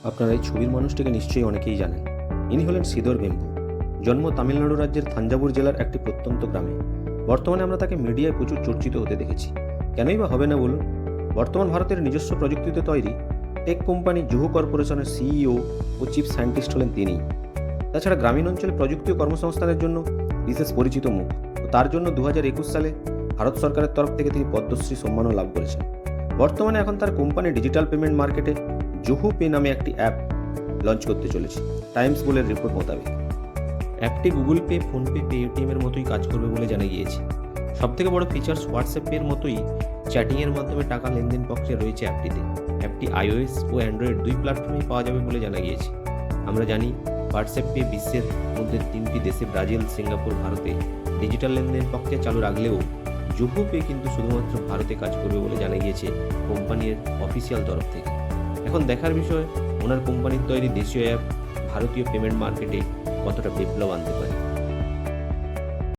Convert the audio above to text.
আপনারা এই ছবির মানুষটিকে নিশ্চয়ই অনেকেই জানেন। ইনি হলেন শ্রীধর ভেম্পু। জন্ম তামিলনাড়ু রাজ্যের থাঞ্জাভুর জেলার একটি প্রত্যন্ত গ্রামে। বর্তমানে আমরা তাকে মিডিয়ায় প্রচুর চর্চিত হতে দেখেছি। কেনই বা হবে না বলুন? বর্তমান ভারতের নিজস্ব প্রযুক্তিতে তৈরি টেক কোম্পানি জুহু কর্পোরেশনের সিইও ও চিফ সায়েন্টিস্ট হলেন তিনি। তাছাড়া গ্রামীণ অঞ্চলে প্রযুক্তি ও কর্মসংস্থানের জন্য বিশেষ পরিচিত মুখ, ও তার জন্য 2021 সালে ভারত সরকারের তরফ থেকে তিনি পদ্মশ্রী সম্মানও লাভ করেছেন। বর্তমানে এখন তার কোম্পানি ডিজিটাল পেমেন্ট মার্কেটে জুহু পে নামে একটি অ্যাপ লঞ্চ করতে চলেছে টাইমস বলের রিপোর্ট মোতাবেক। অ্যাপটি গুগল পে, ফোনপে, পেটিএমের মতোই কাজ করবে বলে জানা গিয়েছে। সবথেকে বড় ফিচার্স, হোয়াটসঅ্যাপ পের মতোই চ্যাটিংয়ের মাধ্যমে টাকা লেনদেন প্রক্রিয়া রয়েছে অ্যাপটিতে। অ্যাপটি iOS ও অ্যান্ড্রয়েড দুই প্ল্যাটফর্মেই পাওয়া যাবে বলে জানা গিয়েছে। আমরা জানি হোয়াটসঅ্যাপ পে বিশ্বের মধ্যে 3টি দেশে ব্রাজিল, সিঙ্গাপুর, ভারতে ডিজিটাল লেনদেন প্রক্রিয়া চালু রাখলেও জুহু পে কিন্তু শুধুমাত্র ভারতে কাজ করবে বলে জানা গিয়েছে কোম্পানির অফিসিয়াল তরফ থেকে। এখন দেখার বিষয়, ওনার কোম্পানির তৈরি দেশীয় অ্যাপ ভারতীয় পেমেন্ট মার্কেটে কতটা বিপ্লব আনতে পারে।